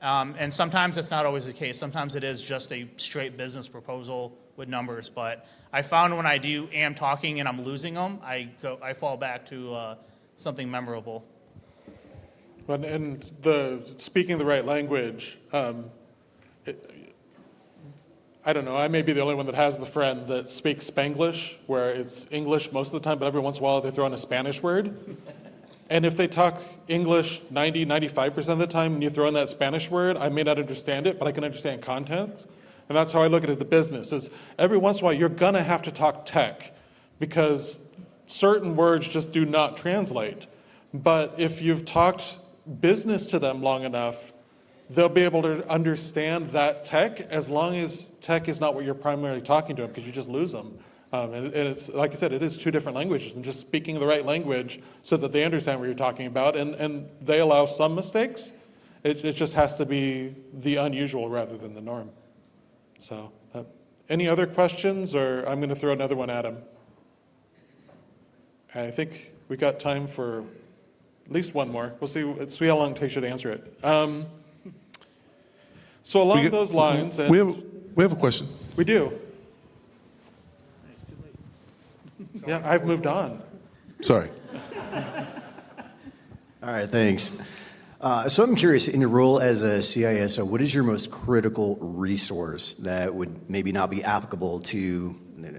And sometimes it's not always the case. Sometimes it is just a straight business proposal with numbers. But I found when I am talking and I'm losing them, I fall back to something memorable. And speaking the right language, I don't know, I may be the only one that has the friend that speaks Spanglish, where it's English most of the time, but every once in a while they throw in a Spanish word. And if they talk English 95% of the time and you throw in that Spanish word, I may not understand it, but I can understand context. And that's how I look at it, the business, is every once in a while you're gonna have to talk tech because certain words just do not translate. But if you've talked business to them long enough, they'll be able to understand that tech, as long as tech is not what you're primarily talking to them, because you just lose them. And it's, like I said, it is two different languages, and just speaking the right language so that they understand what you're talking about, and they allow some mistakes. It just has to be the unusual rather than the norm. So, any other questions, or I'm going to throw another one at him. I think we got time for at least one more. We'll see how long it takes you to answer it. So along those lines, and we have a question. We do. Yeah, I've moved on. Sorry. All right, thanks. So I'm curious, in your role as a CISO, what is your most critical resource that would maybe not be applicable to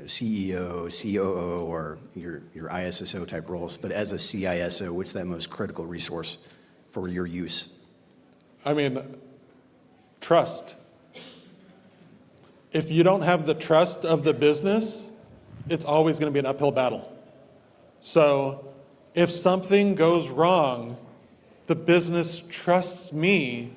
CEO, COO, or your ISSO type roles, but as a CISO, what's that most critical resource for your use? I mean, trust. If you don't have the trust of the business, it's always going to be an uphill battle. So if something goes wrong, the business trusts me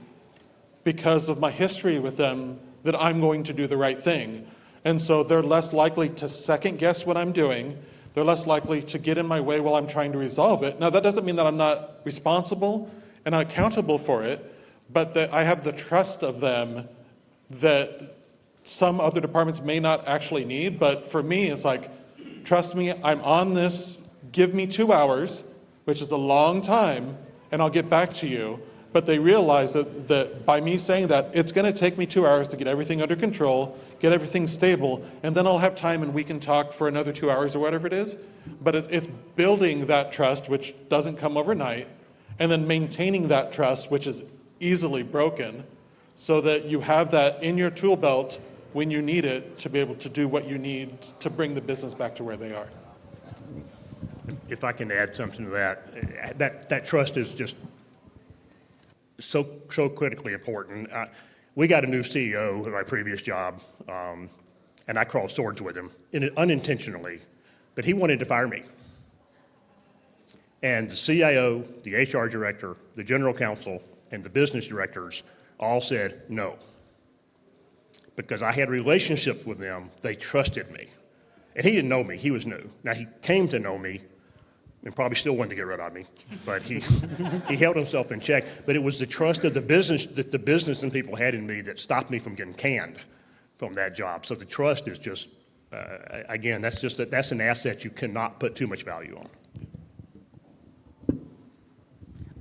because of my history with them that I'm going to do the right thing. And so they're less likely to second guess what I'm doing. They're less likely to get in my way while I'm trying to resolve it. Now, that doesn't mean that I'm not responsible and accountable for it, but that I have the trust of them that some other departments may not actually need. But for me, it's like, trust me, I'm on this, give me 2 hours, which is a long time, and I'll get back to you. But they realize that by me saying that, it's going to take me 2 hours to get everything under control, get everything stable, and then I'll have time and we can talk for another 2 hours or whatever it is. But it's building that trust, which doesn't come overnight, and then maintaining that trust, which is easily broken, so that you have that in your tool belt when you need it to be able to do what you need to bring the business back to where they are. If I can add something to that trust is just so critically important. We got a new CEO in my previous job, and I crossed swords with him unintentionally, but he wanted to fire me. And the CIO, the HR director, the general counsel, and the business directors all said no. Because I had relationships with them, they trusted me. And he didn't know me, he was new. Now he came to know me and probably still wanted to get rid of me, but he held himself in check. But it was the trust of the business that the business and people had in me that stopped me from getting canned from that job. So the trust is just, again, that's an asset you cannot put too much value on.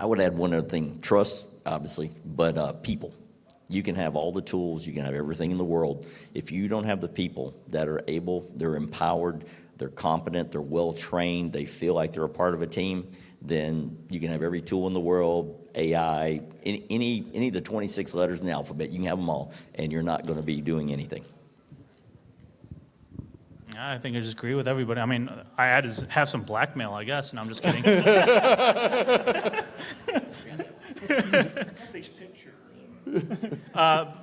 I would add one other thing, trust, obviously, but people. You can have all the tools, you can have everything in the world. If you don't have the people that are able, they're empowered, they're competent, they're well-trained, they feel like they're a part of a team, then you can have every tool in the world, AI, any of the 26 letters in the alphabet, you can have them all, and you're not going to be doing anything. I think I just agree with everybody. I mean, I had to have some blackmail, I guess, and I'm just kidding.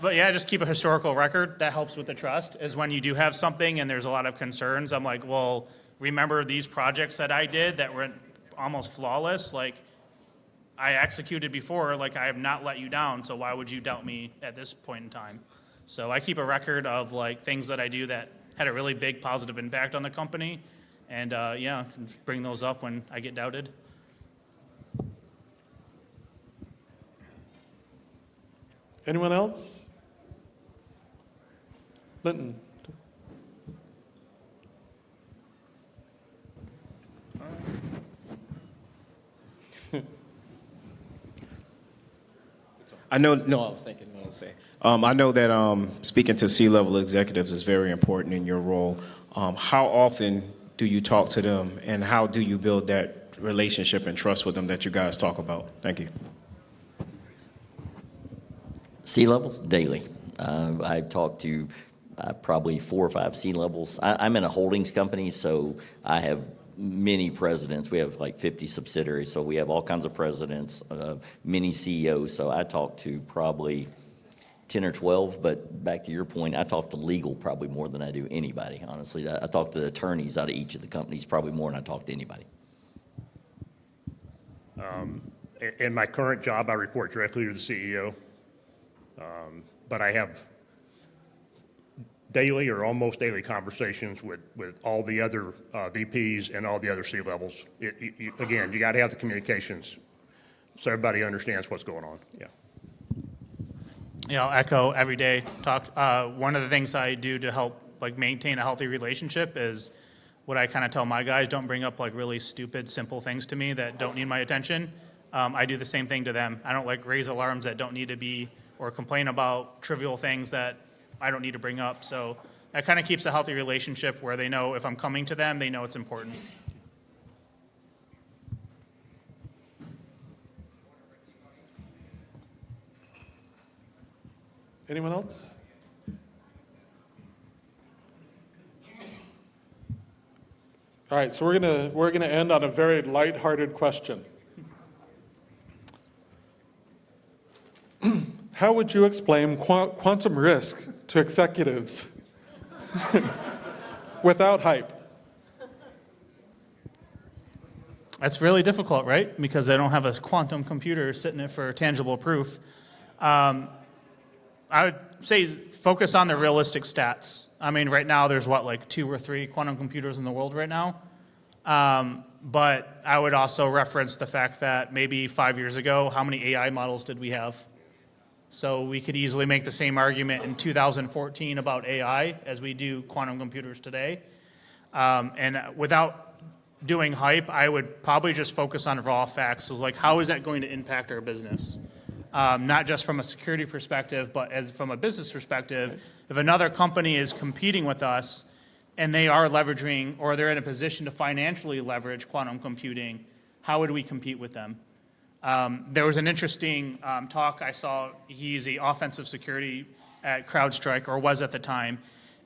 But yeah, just keep a historical record. That helps with the trust, is when you do have something and there's a lot of concerns, I'm like, well, remember these projects that I did that were almost flawless? Like, I executed before, like I have not let you down, so why would you doubt me at this point in time? So I keep a record of like things that I do that had a really big positive impact on the company, and yeah, can bring those up when I get doubted. Anyone else? Linton. I know, no, I was thinking what I was saying. I know that speaking to C-level executives is very important in your role. How often do you talk to them, and how do you build that relationship and trust with them that you guys talk about? Thank you. C-levels, daily. I talk to probably 4 or 5 C-levels. I'm in a holdings company, so I have many presidents. We have like 50 subsidiaries, so we have all kinds of presidents, many CEOs. So I talk to probably 10 or 12, but back to your point, I talk to legal probably more than I do anybody, honestly. I talk to the attorneys out of each of the companies probably more than I talk to anybody. In my current job, I report directly to the CEO, but I have daily or almost daily conversations with all the other VPs and all the other C-levels. Again, you got to have the communications so everybody understands what's going on. Yeah. Yeah, I'll echo every day. One of the things I do to help like maintain a healthy relationship is what I kind of tell my guys: don't bring up like really stupid, simple things to me that don't need my attention. I do the same thing to them. I don't like raise alarms that don't need to be, or complain about trivial things that I don't need to bring up. So that kind of keeps a healthy relationship where they know if I'm coming to them, they know it's important. Anyone else? All right, so we're gonna end on a very lighthearted question. How would you explain quantum risk to executives without hype? That's really difficult, right? Because they don't have a quantum computer sitting there for tangible proof. I would say focus on the realistic stats. I mean, right now there's what, like 2 or 3 quantum computers in the world right now? But I would also reference the fact that maybe 5 years ago, how many AI models did we have? So we could easily make the same argument in 2014 about AI as we do quantum computers today. And without doing hype, I would probably just focus on raw facts. So like, how is that going to impact our business? Not just from a security perspective, but as from a business perspective. If another company is competing with us and they are leveraging, or they're in a position to financially leverage quantum computing, how would we compete with them? There was an interesting talk I saw. He's the offensive security at CrowdStrike, or was at the time,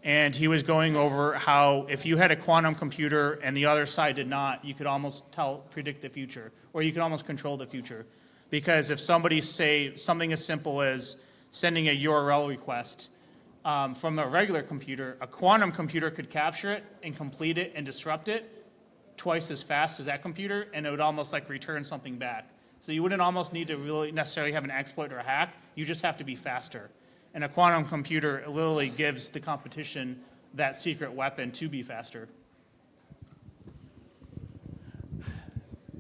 and he was going over how if you had a quantum computer and the other side did not, you could almost predict the future, or you could almost control the future. Because if somebody say something as simple as sending a URL request from a regular computer, a quantum computer could capture it and complete it and disrupt it twice as fast as that computer, and it would almost like return something back. So you wouldn't almost need to really necessarily have an exploit or a hack. You just have to be faster. And a quantum computer literally gives the competition that secret weapon to be faster.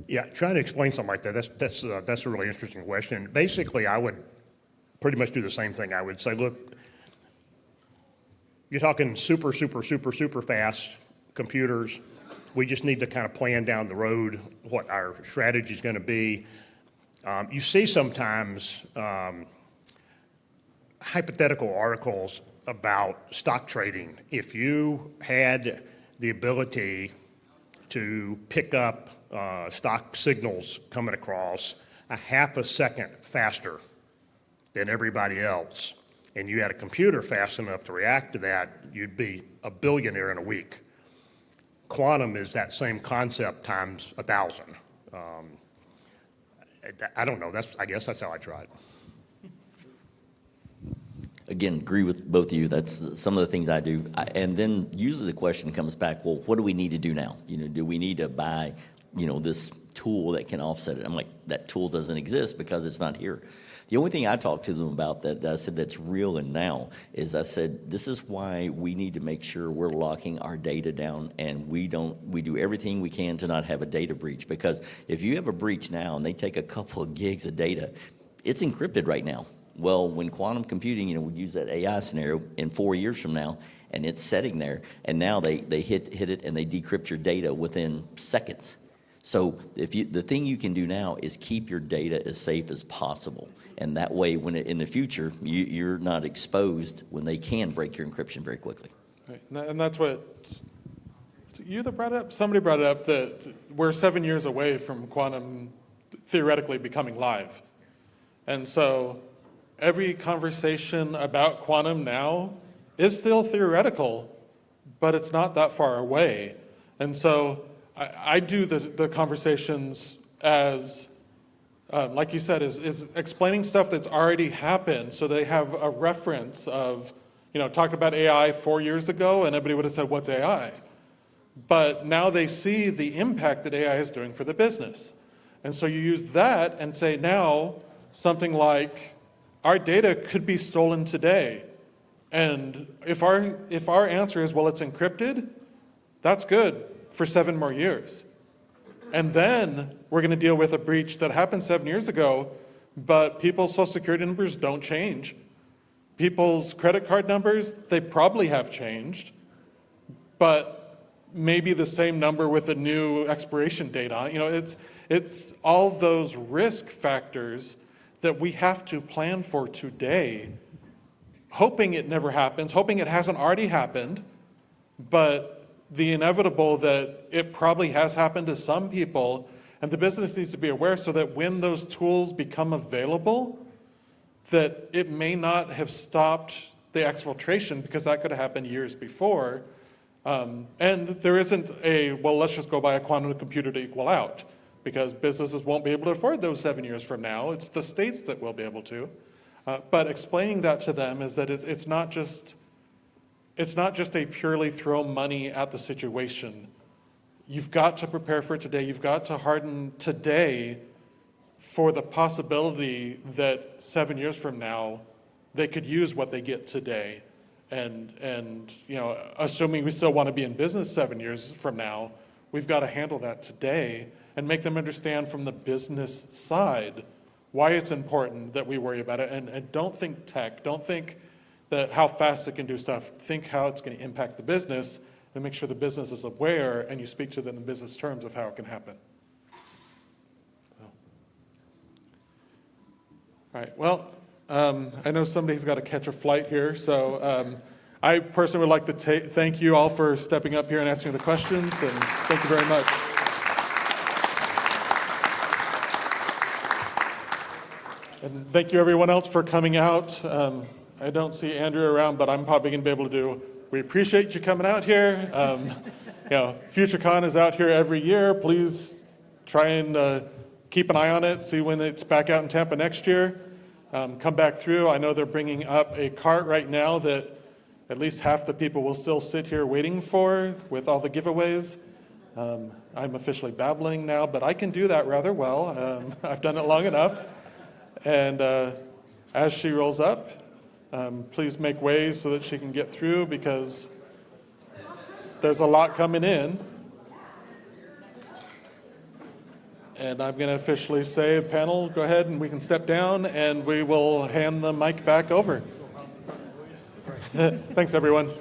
Yeah, trying to explain something like that, that's a really interesting question. Basically, I would pretty much do the same thing. I would say, look, you're talking super fast computers. We just need to kind of plan down the road what our strategy is going to be. You see sometimes, I hypothetical articles about stock trading. If you had the ability to pick up stock signals coming across a half a second faster than everybody else, and you had a computer fast enough to react to that, you'd be a billionaire in a week. Quantum is that same concept times 1,000. I don't know. I guess that's how I tried. Again, agree with both of you. That's some of the things I do. And then usually the question comes back, well, what do we need to do now? Do we need to buy, this tool that can offset it? I'm like, that tool doesn't exist because it's not here. The only thing I talked to them about that I said that's real and now is I said, this is why we need to make sure we're locking our data down and we do everything we can to not have a data breach. Because if you have a breach now and they take a couple of gigs of data, it's encrypted right now. Well, when quantum computing, we use that AI scenario in 4 years from now, and it's sitting there, and now they hit it and they decrypt your data within seconds. So the thing you can do now is keep your data as safe as possible, and that way, in the future, you're not exposed when they can break your encryption very quickly. Right. And that's what you that brought it up. Somebody brought it up that we're 7 years away from quantum theoretically becoming live, and so every conversation about quantum now is still theoretical, but it's not that far away. And so I do the conversations as, like you said, is explaining stuff that's already happened so they have a reference of, talk about AI 4 years ago and everybody would have said, what's AI? But now they see the impact that AI is doing for the business. And so you use that and say now something like, our data could be stolen today. And if our answer is, well, it's encrypted, that's good for 7 more years. And then we're going to deal with a breach that happened 7 years ago, but people's social security numbers don't change. People's credit card numbers, they probably have changed, but maybe the same number with a new expiration date on it. It's all those risk factors that we have to plan for today, hoping it never happens, hoping it hasn't already happened, but the inevitable that it probably has happened to some people, and the business needs to be aware so that when those tools become available, that it may not have stopped the exfiltration because that could have happened years before. And there isn't well, let's just go buy a quantum computer to equal out, because businesses won't be able to afford those 7 years from now. It's the states that will be able to. But explaining that to them is that it's not just a purely throw money at the situation. You've got to prepare for today. You've got to harden today for the possibility that 7 years from now, they could use what they get today. And assuming we still want to be in business 7 years from now, we've got to handle that today and make them understand from the business side why it's important that we worry about it. And don't think tech, don't think that how fast it can do stuff, think how it's going to impact the business and make sure the business is aware and you speak to them in business terms of how it can happen. All right, well, I know somebody's got to catch a flight here, so I personally would like to thank you all for stepping up here and asking the questions, and thank you very much. And thank you everyone else for coming out. I don't see Andrew around, but I'm probably going to be able to do. We appreciate you coming out here. FutureCon is out here every year. Please try and keep an eye on it, see when it's back out in Tampa next year. Come back through. I know they're bringing up a cart right now that at least half the people will still sit here waiting for with all the giveaways. I'm officially babbling now, but I can do that rather well. I've done it long enough. And as she rolls up, please make ways so that she can get through because there's a lot coming in. And I'm going to officially say, panel, go ahead and we can step down and we will hand the mic back over. Thanks, everyone.